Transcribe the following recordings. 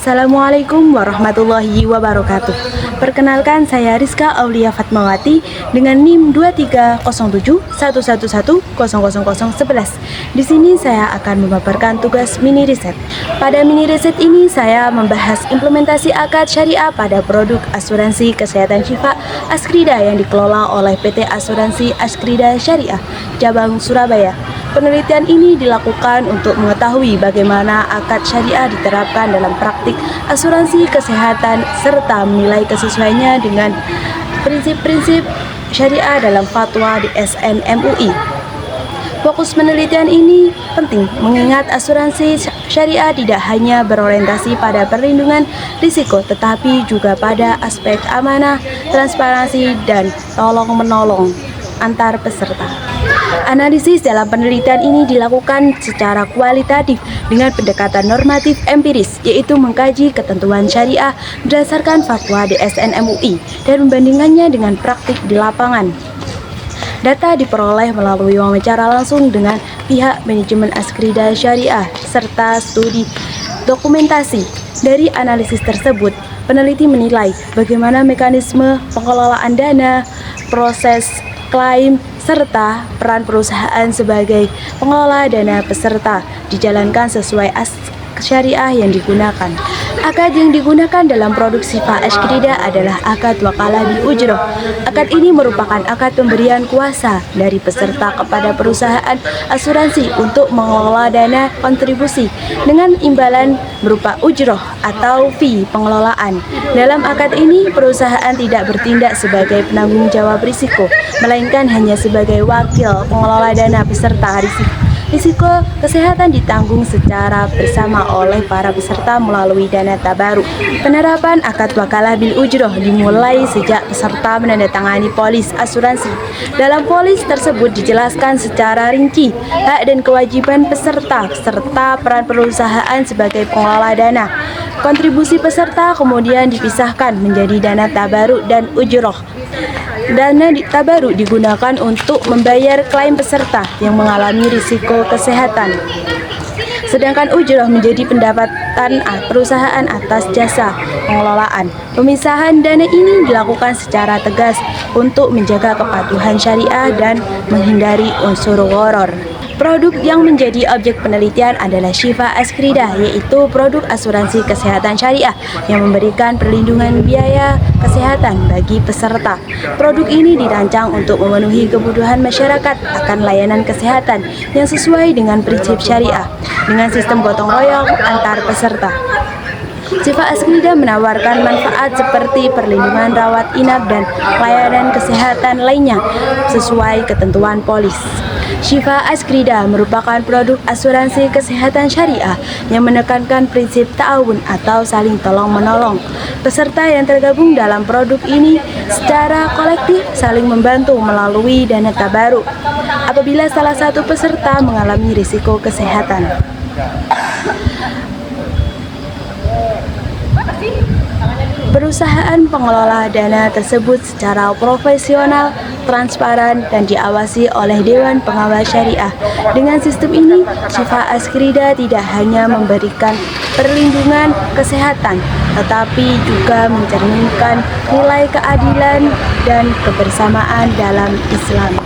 Assalamualaikum warahmatullahi wabarakatuh. Perkenalkan, saya Rizka Aulia Fatmawati dengan NIM 230711100011. Di sini saya akan memaparkan tugas mini riset. Pada mini riset ini saya membahas implementasi akad syariah pada produk asuransi kesehatan Syifa Askrida yang dikelola oleh PT Asuransi Askrida Syariah Cabang Surabaya. Penelitian ini dilakukan untuk mengetahui bagaimana akad syariah diterapkan dalam praktik asuransi kesehatan serta menilai kesesuaiannya dengan prinsip-prinsip syariah dalam fatwa DSN MUI. Fokus penelitian ini penting mengingat asuransi syariah tidak hanya berorientasi pada perlindungan risiko tetapi juga pada aspek amanah, transparansi, dan tolong-menolong antar peserta. Analisis dalam penelitian ini dilakukan secara kualitatif dengan pendekatan normatif empiris, yaitu mengkaji ketentuan syariah berdasarkan fatwa DSN MUI dan membandingkannya dengan praktik di lapangan. Data diperoleh melalui wawancara langsung dengan pihak manajemen Askrida Syariah serta studi dokumentasi. Dari analisis tersebut, peneliti menilai bagaimana mekanisme pengelolaan dana, proses klaim, serta peran perusahaan sebagai pengelola dana peserta dijalankan sesuai syariah yang digunakan. Akad yang digunakan dalam produk Syifa Askrida adalah akad wakalah bil ujroh. Akad ini merupakan akad pemberian kuasa dari peserta kepada perusahaan asuransi untuk mengelola dana kontribusi dengan imbalan berupa ujroh atau fee pengelolaan. Dalam akad ini, perusahaan tidak bertindak sebagai penanggung jawab risiko, melainkan hanya sebagai wakil pengelola dana peserta risiko. Risiko kesehatan ditanggung secara bersama oleh para peserta melalui dana tabaruk. Penerapan akad wakalah bil ujroh dimulai sejak peserta menandatangani polis asuransi. Dalam polis tersebut dijelaskan secara rinci hak dan kewajiban peserta serta peran perusahaan sebagai pengelola dana. Kontribusi peserta kemudian dipisahkan menjadi dana tabaruk dan ujroh. Dana tabaruk digunakan untuk membayar klaim peserta yang mengalami risiko kesehatan. Sedangkan ujroh menjadi pendapatan perusahaan atas jasa pengelolaan. Pemisahan dana ini dilakukan secara tegas untuk menjaga kepatuhan syariah dan menghindari unsur gharar. Produk yang menjadi objek penelitian adalah Syifa Askrida, yaitu produk asuransi kesehatan syariah yang memberikan perlindungan biaya kesehatan bagi peserta. Produk ini dirancang untuk memenuhi kebutuhan masyarakat akan layanan kesehatan yang sesuai dengan prinsip syariah dengan sistem gotong royong antar peserta. Syifa Askrida menawarkan manfaat seperti perlindungan rawat inap dan layanan kesehatan lainnya sesuai ketentuan polis. Syifa Askrida merupakan produk asuransi kesehatan syariah yang menekankan prinsip ta'awun atau saling tolong-menolong. Peserta yang tergabung dalam produk ini secara kolektif saling membantu melalui dana tabaruk apabila salah satu peserta mengalami risiko kesehatan. Perusahaan pengelola dana tersebut secara profesional, transparan, dan diawasi oleh Dewan Pengawas Syariah. Dengan sistem ini, Syifa Askrida tidak hanya memberikan perlindungan kesehatan, tetapi juga mencerminkan nilai keadilan dan kebersamaan dalam Islam.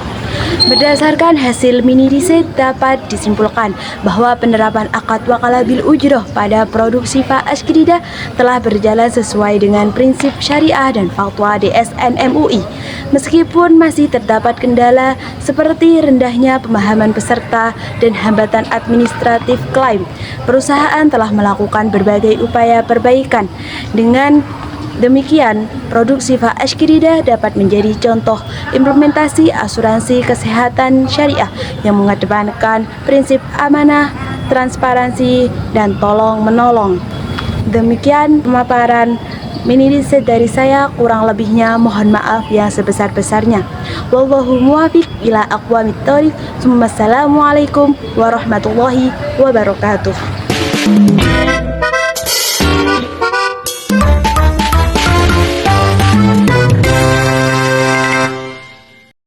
Berdasarkan hasil mini riset dapat disimpulkan bahwa penerapan akad wakalah bil ujroh pada produk Syifa Askrida telah berjalan sesuai dengan prinsip syariah dan fatwa DSN MUI. Meskipun masih terdapat kendala seperti rendahnya pemahaman peserta dan hambatan administratif klaim, perusahaan telah melakukan berbagai upaya perbaikan. Dengan demikian, produk Syifa Askrida dapat menjadi contoh implementasi asuransi kesehatan syariah yang mengedepankan prinsip amanah, transparansi, dan tolong-menolong. Demikian pemaparan mini riset dari saya, kurang lebihnya mohon maaf yang sebesar-besarnya. Wallahu muwaffiq ila aqwamit thoriq. Assalamualaikum warahmatullahi wabarakatuh.